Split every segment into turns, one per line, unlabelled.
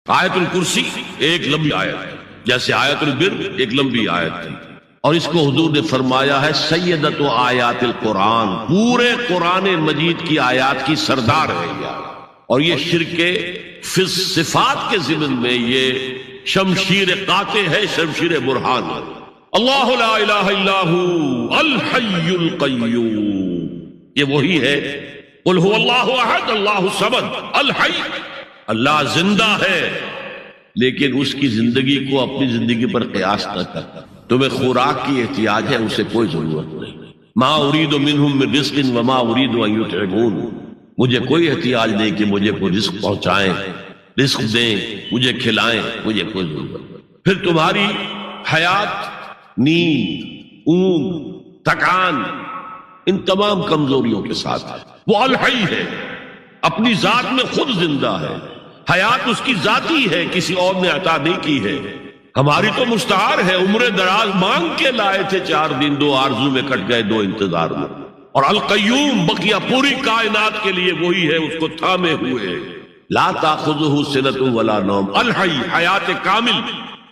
آیت الکرسی ایک لمبی آیت ہے، جیسے آیت البر ایک لمبی آیت تھی، اور اس کو حضور نے فرمایا ہے سیدۃ آیات القرآن، پورے قرآن مجید کی آیات کی سردار ہے یہ آیت۔ اور یہ شرک فی صفات کے ضمن میں یہ شمشیر قاطع ہے، شمشیر برہان ہے۔ اللہ لا الہ الا ہو الحی القیوم، یہ وہی ہے قل هو اللہ احد اللہ الصمد الحی، اللہ زندہ ہے لیکن اس کی زندگی کو اپنی زندگی پر قیاس نہ کرتا۔ تمہیں خوراک کی احتیاج ہے، اسے کوئی ضرورت نہیں۔ ما اريد منهم من رزق وما اريد ان يطعمون، مجھے کوئی احتیاج نہیں کہ مجھے کوئی رزق پہنچائیں، رزق دیں، مجھے کھلائیں، مجھے کوئی ضرورت نہیں۔ پھر تمہاری حیات، نیند، اونگ، تھکان، ان تمام کمزوریوں کے ساتھ وہ الحی ہے، اپنی ذات میں خود زندہ ہے، حیات اس کی ذاتی ہے، کسی اور نے عطا نہیں کی ہے۔ ہماری تو مستعار ہے، عمر دراز مانگ کے لائے تھے 4 دن، 2 آرزو میں کٹ گئے، 2 انتظار میں۔ اور القیوم بقیہ پوری کائنات کے لیے وہی ہے، اس کو تھامے ہوئے، لا تاخذہ سنۃ ولا نوم، الحی، حیات کامل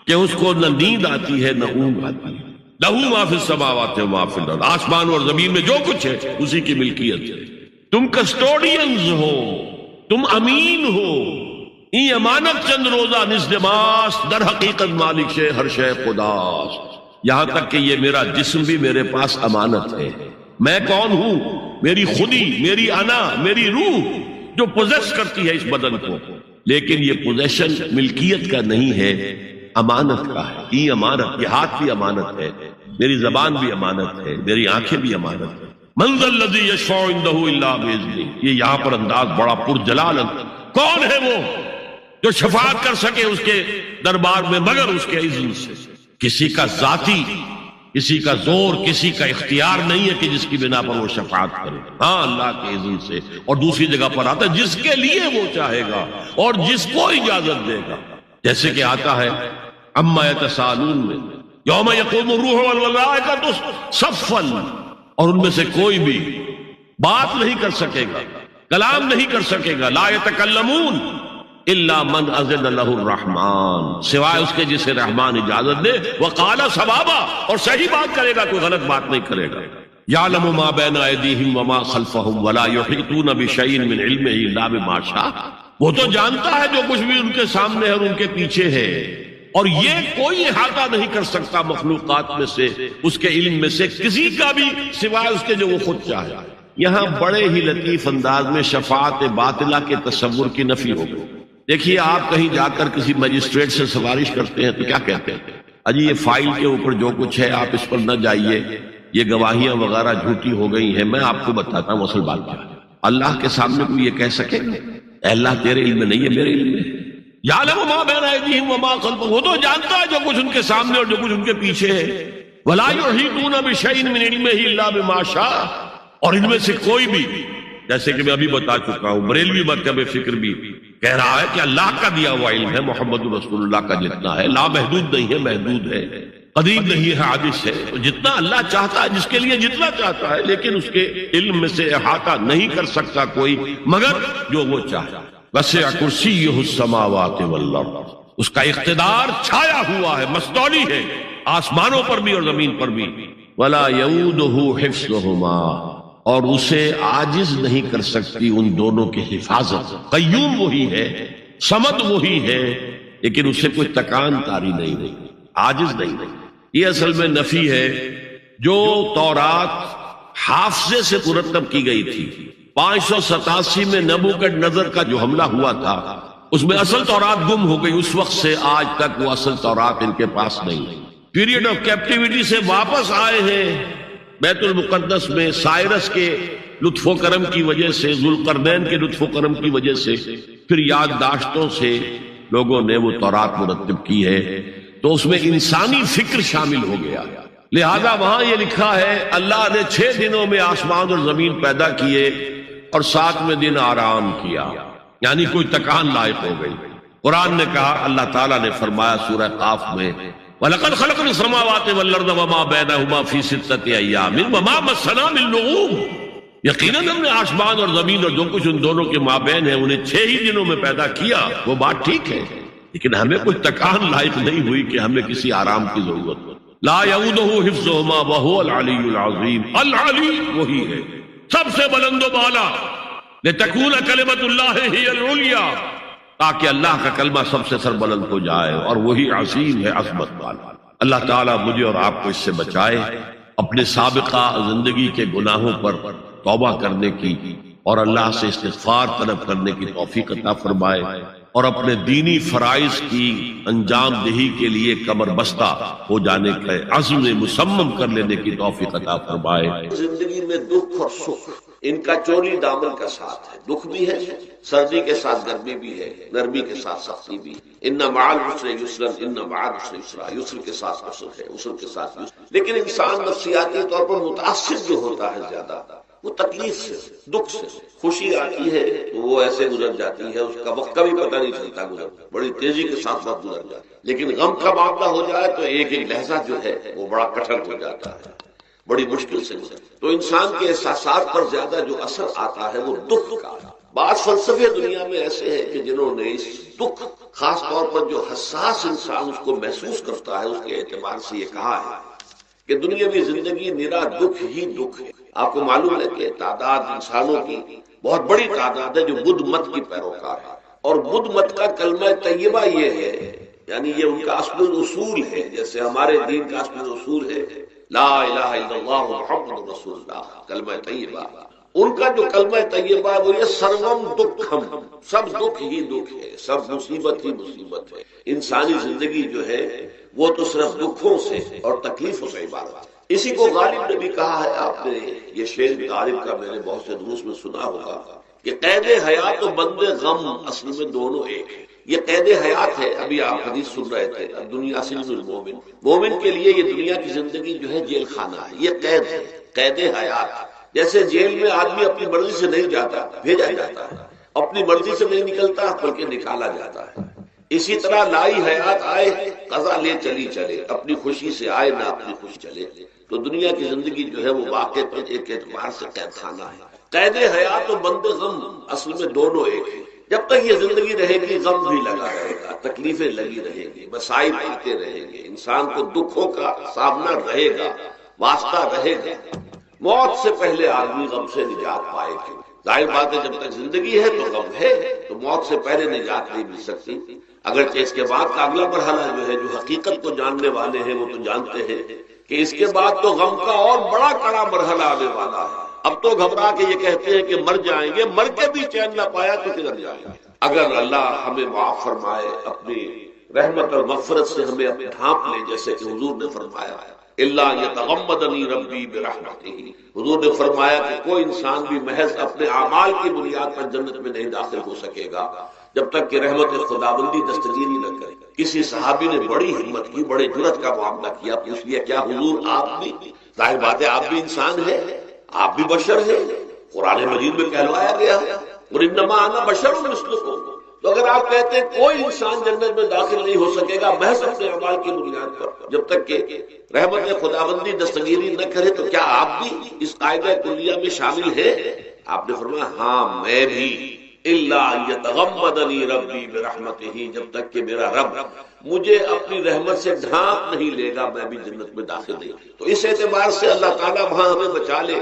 کہ اس کو نہ نیند آتی ہے نہ اونگ آتی ہے۔ لہ ما فی السماوات وما فی الارض، آسمان اور زمین میں جو کچھ ہے اسی کی ملکیت ہے۔ تم کسٹوڈینز ہو، تم امین ہو، ای امانت چند روزہ نزد ماست، در حقیقت مالک شے ہر شے خداست، یہاں تک کہ یہ میرا جسم بھی میرے پاس امانت ہے۔ میں کون ہوں؟ میری خودی، میری انا، میری روح جو پوزیس کرتی ہے اس بدن کو، لیکن یہ پوزیشن ملکیت کا نہیں ہے، امانت کا ہے۔ ای امانت، یہ ہاتھ بھی امانت ہے، میری زبان بھی امانت ہے، میری آنکھیں بھی امانت ہے۔ من ذا الذی یشفع عندہ الا باذنہ، یہ یہاں پر انداز بڑا پرجلال، کون ہے وہ جو شفاعت کر سکے اس کے دربار میں مگر اس کے اذن سے۔ کسی کا ذاتی، کسی کا زور، کسی کا اختیار نہیں ہے کہ جس کی بنا پر وہ شفاعت کرے، ہاں اللہ کے اذن سے۔ اور دوسری جگہ پر آتا ہے جس کے لیے وہ چاہے گا اور جس کو اجازت دے گا، جیسے کہ آتا ہے اما یتساءلون میں، یوم یقوم الروح والملائکۃ صفا، اور ان میں سے کوئی بھی بات نہیں کر سکے گا، کلام نہیں کر سکے گا، لا یتکلمون الا من اذن له الرحمن، سوائے اس کے جسے رحمان اجازت دے، وقال صوابا، اور صحیح بات کرے گا، کوئی غلط بات نہیں کرے گا۔ یعلم ما بین ایدیہم وما خلفہم ولا یحیطون بشیء من علمہ الا بما شاء، وہ تو جانتا ہے جو کچھ بھی ان کے سامنے ہے اور ان کے پیچھے ہے، اور یہ کوئی احاطہ نہیں کر سکتا مخلوقات میں سے، اس کے علم میں سے کسی کا بھی، سوائے اس کے جو وہ خود چاہے۔ یہاں بڑے ہی لطیف انداز میں شفاعت باطلہ کے تصور کی نفی ہو گئی۔ دیکھیے آپ کہیں جا کر کسی مجسٹریٹ سے سفارش کرتے ہیں تو کیا کہتے ہیں؟ اجی یہ فائل کے اوپر جو کچھ ہے آپ اس پر نہ جائیے، یہ گواہیاں وغیرہ جھوٹی ہو گئی ہیں، میں آپ کو بتاتا ہوں اصل بات کیا ہے۔ اللہ کے سامنے کوئی یہ کہہ سکے گا اے اللہ تیرے علم میں نہیں ہے، میرے علم میں ہے۔ یعلم ما بین ایدیہم وما خلفہم، وہ تو جانتا ہے جو کچھ ان کے سامنے اور جو کچھ ان کے پیچھے ہے۔ ولا یحیطون بشیء من علمہ الا بما شاء، اور ان میں سے کوئی بھی، جیسے کہ میں ابھی بتا چکا ہوں، بریلوی مرکب فکر بھی کہہ رہا ہے کہ اللہ کا دیا ہوا علم ہے، محمد رسول اللہ کا جتنا ہے، لا محدود نہیں ہے، محدود ہے، قریب نہیں ہے، حادث ہے، جتنا اللہ چاہتا ہے، جس کے لیے جتنا چاہتا ہے، لیکن اس کے علم میں سے احاطہ نہیں کر سکتا کوئی مگر جو وہ چاہتا ہے۔ وسع کرسیہ السماوات والارض، اس کا اقتدار چھایا ہوا ہے، مستولی ہے، آسمانوں پر بھی اور زمین پر بھی۔ ولا یؤودہ حفظہما، اور اسے عاجز نہیں کر سکتی ان دونوں کی حفاظت۔ قیوم وہی ہے، صمد وہی ہے، لیکن اسے کوئی تکان طاری نہیں رہی، عاجز نہیں رہی۔ یہ اصل میں نفی ہے جو تورات حافظے سے مرتب کی گئی تھی۔ 587 میں نبوکدنضر کا جو حملہ ہوا تھا اس میں اصل تورات گم ہو گئی، اس وقت سے آج تک وہ اصل تورات ان کے پاس نہیں۔ پیریڈ آف کیپٹیوٹی سے واپس آئے ہیں بیت المقدس میں، سائرس کے لطف و کرم کی وجہ سے، ذوالقرنین کے لطف و کرم کی وجہ سے، پھر یادداشتوں سے لوگوں نے وہ تورات مرتب کی ہے، تو اس میں انسانی فکر شامل ہو گیا۔ لہذا وہاں یہ لکھا ہے اللہ نے 6 دنوں میں آسمان اور زمین پیدا کیے اور 7ویں دن آرام کیا، یعنی کوئی تکان لائق ہو گئی۔ قرآن نے کہا، اللہ تعالیٰ نے فرمایا سورہ قاف میں، وَلَقَدْ خَلَقْنَا السَّمَاوَاتِ وَالْأَرْضَ وَمَا بَيْنَهُمَا فِي 6 أَيَّامٍ وَمَا مَسَّنَا مِن لُغُوبٍ، یقیناً ہم نے آسمان اور زمین اور جو کچھ ان دونوں کے مابین ہے انہیں 6 ہی دنوں میں پیدا کیا۔ وہ بات ٹھیک ہے، لیکن ہمیں کوئی تکان لائق نہیں ہوئی کہ ہمیں کسی آرام کی ضرورت ہو. لا یعودہ حفظہما وہو العلی العظیم. العلی وہی ہے سب سے بلند و بالا. لتکون کلمۃ اللہ ہی العلیٰ، تاکہ اللہ کا کلمہ سب سے سربلند ہو جائے، اور وہی عظیم ہے، عظمت والا. اللہ تعالیٰ مجھے اور آپ کو اس سے بچائے، اپنے سابقہ زندگی کے گناہوں پر توبہ کرنے کی اور اللہ سے استغفار طلب کرنے کی توفیق عطا فرمائے، اور اپنے دینی فرائض کی انجام دہی کے لیے کمر بستہ ہو جانے کا عزم مصمم کر لینے کی توفیق عطا فرمائے.
زندگی میں دکھ اور سکھ ان کا چولی دامن کا ساتھ ہے. دکھ بھی ہے، سردی کے ساتھ گرمی بھی ہے، نرمی کے ساتھ سختی بھی. ان مع العسر یسرا، ان مع العسر یسرا، یسر کے ساتھ عسر ہے، عسر کے ساتھ یسر. لیکن انسان نفسیاتی طور پر متاثر جو ہوتا ہے زیادہ وہ تکلیف سے، دکھ سے. خوشی آتی ہے تو وہ ایسے گزر جاتی ہے، اس کا وقت کا بھی پتہ نہیں چلتا، گزر بڑی تیزی کے ساتھ وقت گزر جاتا ہے. لیکن غم کا معاملہ ہو جائے تو ایک ایک لہجہ جو ہے وہ بڑا کٹھن ہو جاتا ہے، بڑی مشکل سے گزر. تو انسان کے احساسات پر زیادہ جو اثر آتا ہے وہ دکھ کا. بعض فلسفے دنیا میں ایسے ہیں کہ جنہوں نے اس دکھ، خاص طور پر جو حساس انسان اس کو محسوس کرتا ہے، اس کے اعتبار سے یہ کہا ہے کہ دنیاوی زندگی نرا دکھ ہی دکھ ہے. آپ کو معلوم ہے کہ تعداد انسانوں کی بہت بڑی تعداد ہے جو بدھ مت کی پیروکار ہے، اور بدھ مت کا کلمہ طیبہ یہ ہے، یعنی یہ ان کا اصل اصول ہے، جیسے ہمارے دین کا اصل اصول ہے لا الہ الا اللہ محمد رسول اللہ، کلمہ طیبہ. ان کا جو کلمہ طیبہ ہے وہ یہ سروم دکھم، سب دکھ ہی دکھ ہے، سب مصیبت ہی مصیبت ہے. انسانی زندگی جو ہے وہ تو صرف دکھوں سے اور تکلیفوں سے عبارت ہے. اسی کو غالب نے بھی کہا ہے، آپ نے یہ شعر بھی غالب کا میں نے بہت سے دروس میں سنا ہوگا کہ قید حیات و بند غم اصل میں دونوں ایک ہے. یہ قید حیات ہے. ابھی آپ حدیث سن رہے تھے دنیا سجن المومن، مومن کے لیے یہ دنیا کی زندگی جو ہے جیل خانہ ہے، یہ قید ہے، قید حیات. جیسے جیل میں آدمی اپنی مرضی سے نہیں جاتا، بھیجا جاتا ہے، اپنی مرضی سے نہیں نکلتا بلکہ نکالا جاتا ہے. اسی طرح لائی حیات آئے قضا لے چلی چلے، اپنی خوشی سے آئے نہ اپنی خوشی چلے. تو دنیا کی زندگی جو ہے وہ واقع پر ایک اعتبار سے قید خانہ ہے. قید حیات و بند غم اصل میں دونوں ایک ہیں. جب تک یہ زندگی رہے گی غم بھی لگا رہے گا، تکلیفیں لگی رہیں گی، مسائل آتے رہیں گے، انسان کو دکھوں کا سامنا رہے گا، واسطہ رہے گا. موت سے پہلے آدمی غم سے نجات پائے گا. ظاہر بات ہے جب تک زندگی ہے تو غم ہے، تو موت سے پہلے نجات نہیں مل سکتی. اگرچہ اس کے بعد کا اگلا مرحلہ جو ہے، جو حقیقت کو جاننے والے ہیں وہ تو جانتے ہیں کہ اس کے بعد تو غم کا اور بڑا کڑا مرحلہ آنے والا ہے. اب تو گھبرا کے یہ کہتے ہیں کہ مر جائیں گے، مر کے بھی چین نہ پایا تو کدھر جائیں گے. اگر اللہ ہمیں معاف فرمائے، اپنی رحمت اور مغفرت سے ہمیں اپنے ڈھانپ لے، جیسے کہ حضور نے فرمایا اللہ یتغمدنی ربی برحمتہ، حضور نے فرمایا کہ کوئی انسان بھی محض اپنے اعمال کی بنیاد پر جنت میں نہیں داخل ہو سکے گا جب تک کہ رحمت خداوندی دستگیری نہ کرے. کسی صحابی نے بڑی ہمت کی، بڑے جرأت کا معاملہ کیا، پوچھ لیا کیا حضور آپ بھی؟ ظاہر بات ہے آپ بھی انسان ہیں، آپ بھی بشر ہیں، قرآن مجید میں کہلوایا گیا ہے وَإِنَّمَا أَنَا بَشَرٌ مِثْلُكُمْ. تو اگر آپ کہتے ہیں کوئی انسان جنت میں داخل نہیں ہو سکے گا محض اپنے اعمال کی بنیاد پر جب تک کہ رحمت خداوندی دستگیری نہ کرے، تو کیا آپ بھی اس قاعدہ کلیہ میں شامل ہیں؟ آپ نے فرمایا ہاں میں بھی. اللہ یتغمدنی ربی برحمتہ، جب تک کہ میرا رب مجھے اپنی رحمت سے ڈھانپ نہیں لے گا میں بھی جنت میں داخل نہیں. تو اس اعتبار سے اللہ تعالیٰ وہاں ہمیں بچا لے.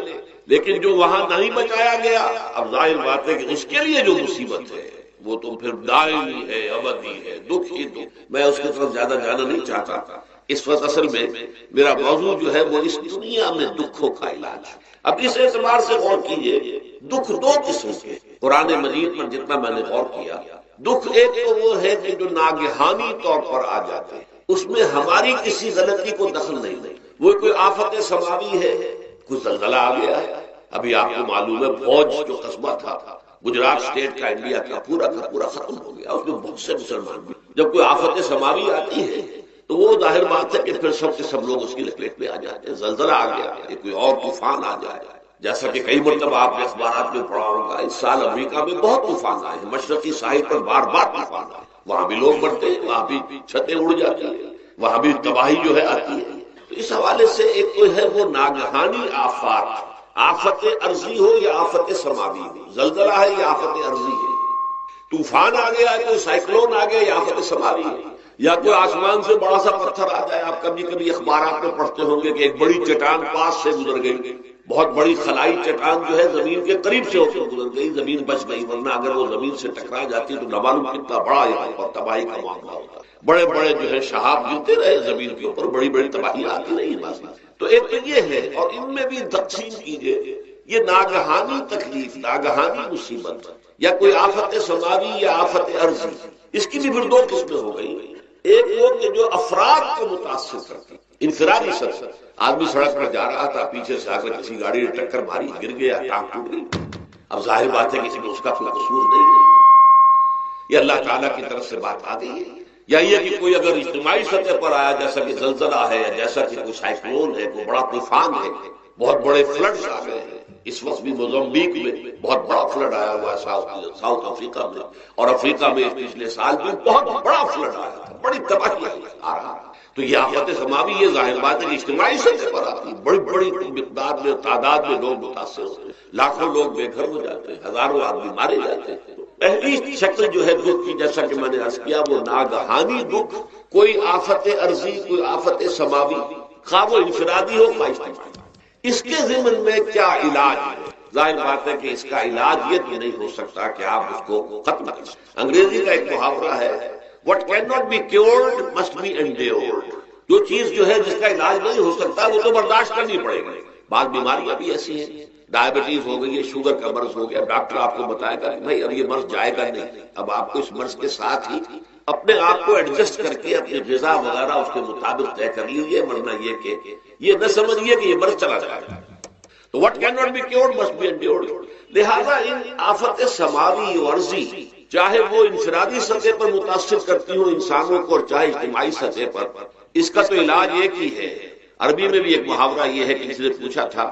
لیکن جو وہاں نہیں بچایا گیا، اب ظاہر بات ہے کہ اس کے لیے جو مصیبت ہے وہ تو پھر دائمی ہے، ابدی ہے، دکھ ہی دکھ. میں اس کی طرف زیادہ جانا نہیں چاہتا. اس وقت اصل میں میرا موضوع جو ہے وہ اس دنیا میں دکھوں کا علاج. اب اس اعتبار سے غور کیجئے، دکھ دو قسم کے قرآن مجید پر جتنا میں نے غور کیا، دکھ ایک تو وہ ہے کہ جو ناگہانی طور پر آ جاتے ہیں، اس میں ہماری کسی غلطی کو دخل نہیں. وہ کوئی آفت سماوی ہے، کوئی زلزلہ آ گیا ہے. ابھی آپ کو معلوم ہے بھوج جو قصبہ تھا گجرات اسٹیٹ کا، انڈیا کا پورا ختم ہو گیا. اس میں بہت سے مسلمان بھی. جب کوئی آفت سماوی آتی ہے تو وہ ظاہر بات ہے کہ پھر سب کے سب لوگ اس کی لپیٹ میں آ جاتے ہیں. زلزلہ آ گیا یا کوئی اور طوفان آ جائے، جیسا کہ کئی مرتبہ آپ نے اخبارات میں پڑھا ہوگا اس سال امریکہ میں بہت طوفان آئے ہیں. مشرقی ساحل پر بار بار طوفان آئے، وہاں بھی لوگ مرتے ہیں، وہاں بھی چھتیں اڑ جاتی ہیں، وہاں بھی تباہی جو ہے آتی ہے. تو اس حوالے سے ایک تو ہے وہ ناگہانی آفات، آفت ارضی ہو یا آفت سماوی ہو، زلزلہ ہے یا آفت ارضی ہے. طوفان آ گیا ہے، کوئی سائیکلون آ گیا یا آفت سماوی ہے، یا کوئی آسمان سے بڑا سا پتھر آ جائے. آپ کبھی کبھی اخبارات میں پڑھتے ہوں گے کہ ایک بڑی چٹان پاس سے گزر گئی، بہت بڑی خلائی چٹان جو ہے زمین کے قریب سے ہو کر گزر گئی، زمین بچ گئی، ورنہ اگر وہ زمین سے ٹکرا جاتی تو نہ معلوم کتنا بڑا یہاں پر تباہی کا معاملہ ہوتا. بڑے بڑے جو ہے شہاب گرتے رہے زمین کے اوپر، بڑی بڑی تباہی آتی نہیں بس. تو ایک تو یہ ہے، اور ان میں بھی تقسیم کیجئے یہ ناگہانی تکلیف، ناگہانی مصیبت، یا کوئی آفت سماوی یا آفت ارضی، اس کی بھی پھر دو قسمیں ہو گئی. ایک وہ کہ جو افراد کو متاثر کرتی، انفرادی شخص، آدمی سڑک پر جا رہا تھا، پیچھے سے آ کر کسی گاڑی نے ٹکر ماری، گر گیا، ٹانگ ٹوٹ گئی. اب ظاہر بات ہے کسی میں اس کا کوئی قصور نہیں ہے، یہ اللہ تعالیٰ کی طرف سے بات آ گئی ہے. یا یہ کہ کوئی اگر اجتماعی سطح پر آیا، جیسا کہ زلزلہ ہے، یا جیسا کہ کوئی سائیکلون ہے، کوئی بڑا طوفان ہے، بہت بڑے فلڈز آ گئے ہیں. اس وقت بھی موزمبیق میں بہت بڑا فلڈ آیا ہوا ہے، ساؤتھ افریقہ میں، اور افریقہ میں پچھلے سال بھی بہت بڑا فلڈ آیا تھا، بڑی تباہی آ رہا. تو یہ آفت سماوی، یہ ظاہر بات ہے کہ اجتماعی سطح پر آتی، بڑی بڑی مقدار میں، تعداد میں لوگ متاثر ہوتے ہیں، لاکھوں لوگ بے گھر ہو جاتے ہیں، ہزاروں آدمی مارے جاتے ہیں. پہلی شکل جو ہے دکھ کی، جیسا کہ میں نے عرض کیا، وہ ناگہانی دکھ، کوئی آفت ارضی، کوئی آفت سماوی، خواہ وہ انفرادی ہو خواہ اجتماعی. اس کے ضمن میں کیا علاج ہے؟ ظاہر بات ہے کہ اس کا علاج یہ تو نہیں ہو سکتا کہ آپ اس کو ختم کر سکیں. انگریزی کا ایک محاورہ ہے، what cannot be cured must be endured. جو چیز جو ہے جس کا علاج نہیں ہو سکتا وہ تو برداشت کرنی پڑے گی. بعض بیماریاں بھی ایسی ہیں، ڈائبٹیز ہو گئی ہے، شوگر کا مرض ہو گیا، ڈاکٹر آپ کو بتائے گا کہ بھائی اب یہ مرض جائے گا نہیں، اب آپ کو اس مرض کے ساتھ ہی اپنے آپ کو ایڈجسٹ کر کے اپنی غذا وغیرہ اس کے مطابق طے کر لیجیے، ورنہ یہ کہ یہ نہ سمجھیے کہ یہ مرض چلا جائے گا. تو what cannot be cured must be endured. لہذا ان آفت سماوی و عرضی، چاہے وہ انفرادی سطح پر متاثر کرتی ہوں انسانوں کو، اور چاہے اجتماعی سطح پر، اس کا تو علاج ایک ہی ہے. عربی میں بھی ایک محاورہ یہ ہے کہ کسی نے پوچھا تھا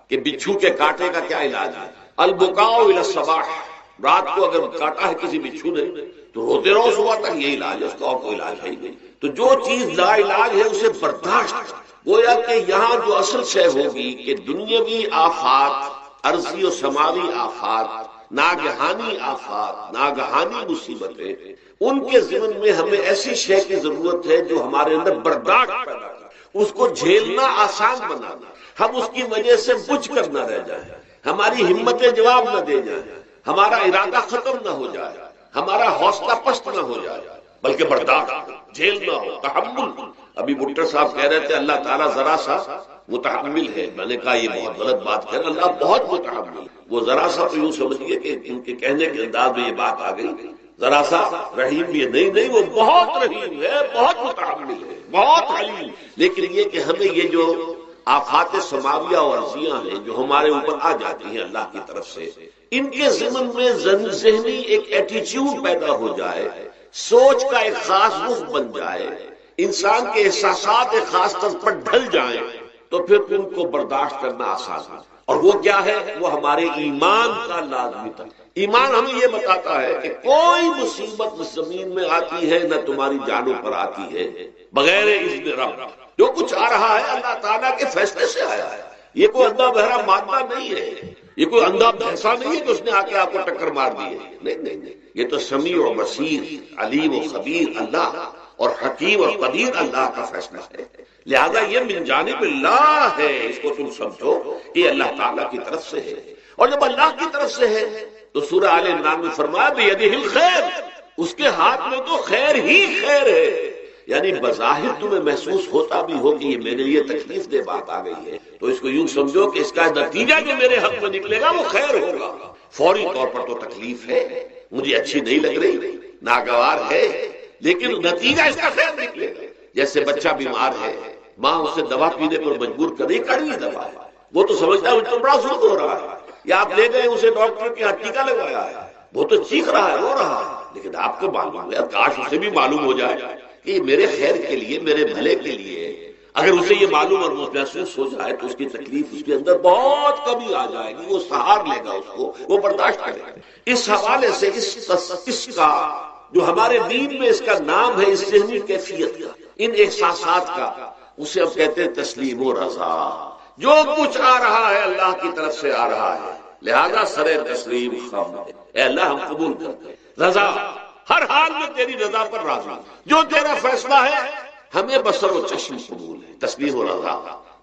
کہ بچھو کے کاٹے کا کیا علاج ہے؟ البکاء الی الصباح، رات کو اگر کاٹا ہے کسی بچھو نے تو روتے رہو صبح تک، یہی علاج ہے، اس کا اور کوئی علاج ہے ہی نہیں. تو جو چیز لا علاج ہے اسے برداشت. گویا کہ یہاں جو اصل شے ہوگی کہ دنیاوی آفات، عرضی و سماوی آفات، ناگہانی آفات، ناگہانی مصیبتیں، ان کے ضمن میں ہمیں ایسی شے کی ضرورت ہے جو ہمارے اندر برداشت پیدا کرے، اس کو جھیلنا آسان بنانا، ہم اس کی وجہ سے بجھ کر نہ رہ جائیں، ہماری ہمتیں جواب نہ دے جائیں، ہمارا ارادہ ختم نہ ہو جائے، ہمارا حوصلہ پست نہ ہو جائے، بلکہ برداشت، جھیلنا ہو، تحمل. ابھی بھٹر صاحب کہہ رہے تھے اللہ تعالیٰ ذرا سا متحمل ہے. میں نے کہا یہ بہت غلط بات کہہ رہے، اللہ بہت متحمل. وہ ذرا سا تو یوں سمجھیے کہ ان کے کہنے کے انداز میں یہ بات آ گئی، ذرا سا رحیم بھی ہے. نہیں، وہ بہت رحیم ہے، بہت متحمل ہے، بہت حلیم. لیکن یہ کہ ہمیں یہ جو آفات سماویہ اور عرضیاں ہیں جو ہمارے اوپر آ جاتی ہیں اللہ کی طرف سے، ان کے ضمن میں ذہنی ایک ایٹیچیوڈ پیدا ہو جائے، سوچ کا ایک خاص رخ بن جائے، انسان کے احساسات ایک خاص طرز پر ڈھل جائیں، تو پھر ان کو برداشت کرنا آسان ہے. اور وہ کیا ہے؟ وہ ہمارے ایمان کا لازمی تھا. ایمان ہمیں یہ بتاتا ہے کہ کوئی مصیبت زمین میں آتی ہے نہ تمہاری جانوں پر آتی ہے بغیر اذن رب. جو کچھ آ رہا ہے اللہ تعالیٰ کے فیصلے سے آیا ہے. یہ کوئی اندھا بہرا مادہ نہیں ہے، یہ کوئی اندھا بھینسا نہیں ہے کہ اس نے آ کے آپ کو ٹکر مار دی ہے. نہیں، یہ تو سمیع و بصیر، علیم و خبیر اللہ اور حکیم اور قدیر اللہ کا فیصلہ ہے. لہذا یہ من جانب اللہ ہے، اس کو تم سمجھو کہ اللہ تعالیٰ کی طرف سے ہے. اور جب اللہ کی طرف سے ہے تو سورہ آل عمران میں فرمایا بیدہ الخیر، اس کے ہاتھ میں تو خیر ہی خیر ہے. یعنی بظاہر تمہیں محسوس ہوتا بھی ہو کہ یہ میرے لیے تکلیف دہ بات آ گئی ہے، تو اس کو یوں سمجھو کہ اس کا نتیجہ جو میرے حق میں نکلے گا وہ خیر ہوگا. فوری طور پر تو تکلیف ہے، مجھے اچھی نہیں لگ رہی، ناگوار ہے، لیکن نتیجہ اس کا خیر نکلے گا. جیسے بچہ بیمار ہے، ماں اسے دوا پینے پر مجبور کر رہی، کڑوی دوا ہے، وہ تو سمجھتا ہے مجھ تو بڑا ضرور ہو رہا ہے. یا آپ لے گئے اسے ڈاکٹر کے یہاں ٹیکا لگوایا ہے، وہ تو چیخ رہا ہے، رو رہا ہے، لیکن آپ کو معلوم ہے، کاش اسے بھی معلوم ہو جائے کہ یہ میرے خیر کے لیے، میرے بھلے کے لیے. اگر اسے یہ معلوم اور محسوس ہو جائے تو اس کی تکلیف اس کے اندر بہت کمی آ جائے گی، وہ سہار لے گا، اس کو وہ برداشت کرے گا. اس حوالے سے اس کا جو ہمارے دین میں اس کا نام ہے، اس ذہنی کیفیت کا، ان احساسات کا، اسے اب کہتے ہیں تسلیم و رضا. جو کچھ آ رہا ہے اللہ کی طرف سے آ رہا ہے، لہذا سر تسلیم خم، اے اللہ ہم قبول کرتے ہیں. رضا، ہر حال میں تیری رضا پر راضی، جو تیرا فیصلہ ہے ہمیں بصر و چشم قبول ہے، تسلیم و رضا،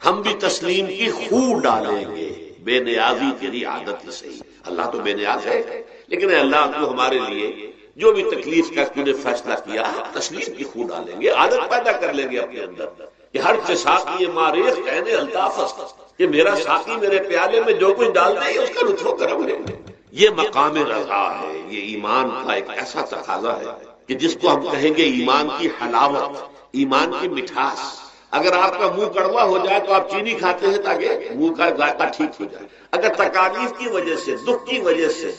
ہم بھی تسلیم کی خو ڈالیں گے، بے نیازی تیری عادت ہی صحیح۔ اللہ تو بے نیاز ہے، لیکن اے اللہ تو ہمارے لیے جو بھی تکلیف کا تو نے فیصلہ کیا تسلیم کی خو ڈالیں گے، عادت پیدا کر لیں گے اپنے اندر کہ ہر ساقی ماریخ کہنے الطافس، کہ میرا ساقی میرے پیالے میں جو کچھ ڈال دے اس کا لطف و کرم لیں گے۔ یہ مقام رضا ہے، یہ ایمان کا ایک ایسا تقاضا ہے کہ جس کو ہم کہیں گے ایمان کی حلاوت، ایمان کی مٹھاس۔ اگر آپ کا منہ کڑوا ہو جائے تو آپ چینی کھاتے ہیں تاکہ منہ کا ذائقہ ٹھیک ہو جائے۔ اگر تکالیف کی وجہ سے، دکھ کی وجہ سے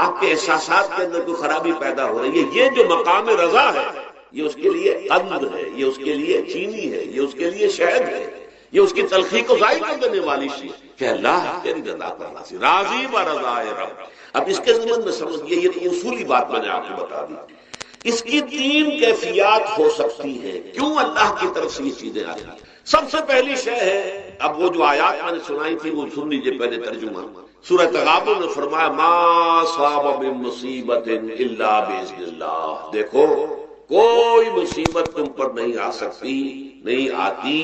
آپ کے احساسات کے اندر کوئی خرابی پیدا ہو رہی ہے، یہ جو مقام رضا ہے یہ اس کے لیے قند ہے، یہ اس کے لیے چینی ہے، یہ اس کے لیے شہد ہے، یہ اس کی تلخی کو ظاہر کر دینے والی چیز کہ اللہ تیری رضا پر راضی، راضی و رضائے رب۔ اب اس کے ضمن میں سمجھئے، یہ تو اصولی بات میں نے آپ کو بتا دی۔ اس کی تین کیفیات ہو سکتی ہیں، کیوں اللہ کی طرف سے یہ چیزیں آتی ہیں۔ سب سے پہلی شے ہے، اب وہ جو آیات میں نے سنائی تھی وہ سن لیجیے پہلے ترجمہ۔ سورہ تغابن میں فرمایا ما صاب من مصیبت الا باذن اللہ، دیکھو کوئی مصیبت تم پر نہیں آ سکتی، نہیں آتی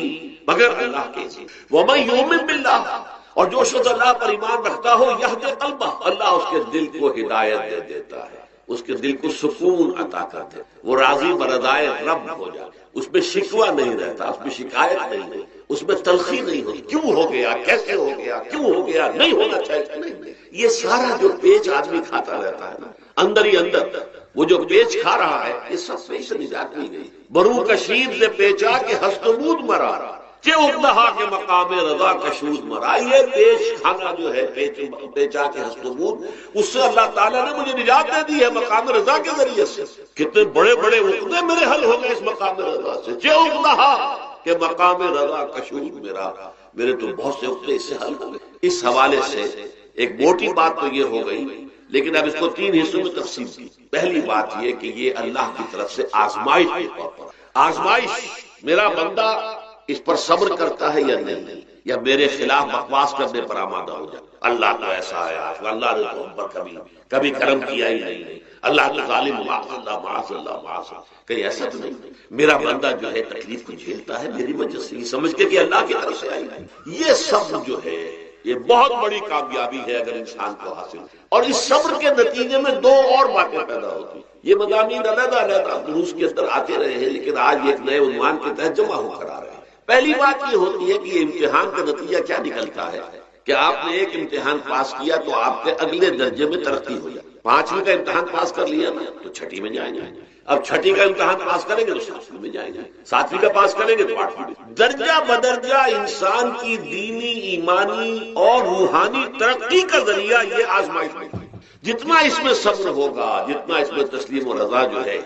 مگر اللہ کے اذن۔ ومن یؤمن باللہ، اور جو شخص اللہ پر ایمان رکھتا ہو یہدی قلبہ، اللہ اس کے دل کو ہدایت دے دیتا ہے، اس کے دل کو سکون عطا کرتے، وہ راضی برضائے رب ہو جائے، اس میں شکوہ نہیں رہتا، اس میں شکایت نہیں ہوتی، اس میں تلخی نہیں ہوتی، کیوں ہو گیا، کیسے ہو گیا، کیوں ہو گیا، نہیں ہونا چاہیے، نہیں۔ یہ سارا جو پیچ آدمی کھاتا رہتا ہے نا اندر ہی اندر، وہ جو پیچ کھا رہا ہے یہ سب پیچ سے نجات نہیں گئی۔ برو کشید سے پیچا کہ ہستمود مرا، کہ اقدہا کے مقام رضا کشود مرا۔ یہ پیچ کھانا جو ہے، پیچا کے ہستمود، اس سے اللہ تعالیٰ نے مجھے نجات دے دی ہے مقام رضا کے ذریعے سے۔ کتنے بڑے بڑے عقدے میرے حل ہو گئے اس مقام رضا سے، کہ اقدہا کہ مقام رضا کشود میرا، میرے تو بہت سے عقدے اس سے حل ہو گئے۔ اس حوالے سے ایک موٹی بات تو یہ ہو گئی، لیکن اب اس کو تین حصوں میں تقسیم کی۔ پہلی بات یہ کہ یہ اللہ کی طرف سے آزمائش کے طور پر، آزمائش میرا بندہ اس پر صبر کرتا ہے یا نہیں، یا میرے خلاف بکواس کرنے پر آمادہ ہو جائے۔ اللہ تو ایسا ہے، اللہ نے تو ہم پر کبھی کرم کیا ہی نہیں، اللہ تو ظالم، معاذ اللہ معاذ اللہ معاذ اللہ، کہیں ایسا تو نہیں۔ میرا بندہ جو ہے تکلیف کو جھیلتا ہے میری وجہ سے، یہ سمجھ کے کہ اللہ کی طرف سے آئی۔ یہ صبر جو ہے یہ بہت بڑی کامیابی ہے اگر انسان کو حاصل، اور اس صبر کے نتیجے میں دو اور باتیں پیدا ہوتی۔ یہ مضامین علیحدہ علیحدہ دروس کے اندر آتے رہے ہیں، لیکن آج ایک نئے عنوان کے تحت جمع ہو کر آ رہے ہیں۔ پہلی بات یہ ہوتی ہے کہ یہ امتحان کا نتیجہ کیا نکلتا ہے کہ آپ نے ایک امتحان پاس کیا تو آپ کے اگلے درجے میں ترقی ہو جائے۔ 5ویں کا امتحان پاس کر لیا نا تو 6ٹھی میں جائیں گے، اب 6ٹھی کا امتحان پاس کریں گے تو 7ویں میں جائیں گے، 7ویں کا پاس کریں گے تو 8ویں میں۔ درجہ بدرجہ انسان کی دینی، ایمانی اور روحانی ترقی کا ذریعہ یہ آزمائش ہے۔ جتنا اس میں صبر ہوگا، جتنا اس میں تسلیم و رضا جو ہے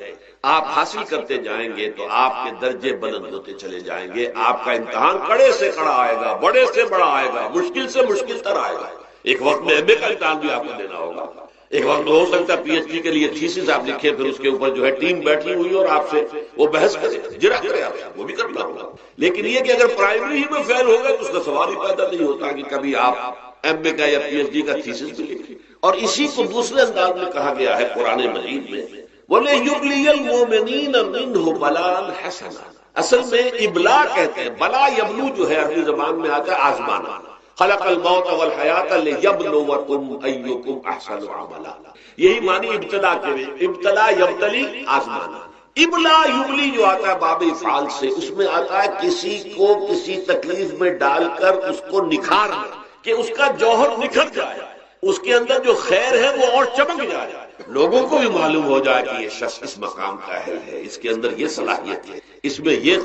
آپ حاصل کرتے جائیں گے تو آپ کے درجے بلند ہوتے چلے جائیں گے۔ آپ کا امتحان کڑے سے کڑا آئے گا، بڑے سے بڑا آئے گا، مشکل سے مشکل تر آئے گا۔ ایک وقت میں MA کا امتحان بھی آپ کو دینا ہوگا، ایک وقت ہو سکتا ہے PhD کے لیے تھیسس آپ لکھے، پھر اس کے اوپر جو ہے ٹیم بیٹھی ہوئی اور آپ سے وہ بحث کرے، جرا کرے آپ سے، وہ بھی کرنا ہوگا۔ لیکن یہ کہ اگر پرائمری ہی میں فیل ہو گئے تو اس کا سوال ہی پیدا نہیں ہوتا کہ کبھی آپ MA کا یا PhD کا تھیسس بھی لکھیں۔ اور اسی کو دوسرے انداز میں کہا گیا ہے قرآن مجید میں، وَلِيُبْلِيَ الْمُؤْمِنِينَ مِنْهُ بَلَاءً حَسَنًا۔ اصل میں ابلا کہتے ہیں، بلا یبلو جو ہے عربی زبان میں آتا ہے آزمانا۔ خلق الموت والحیات لیبلوکم ایکم احسن عملا، یہی معنی ابتلا کے میں، ابتلا یبتلی آزمانا۔ ابلا یبلی جو آتا ہے باب افعال سے، اس میں آتا ہے کسی کو کسی تکلیف میں ڈال کر اس کو نکھارنا، کہ اس کا جوہر نکھر جائے، اس کے اندر جو خیر ہے وہ اور چمک جائے، لوگوں کو بھی معلوم ہو جائے کہ یہ شخص اس مقام کا اہل ہے، اس کے اندر یہ صلاحیت ہے، اس میں یہ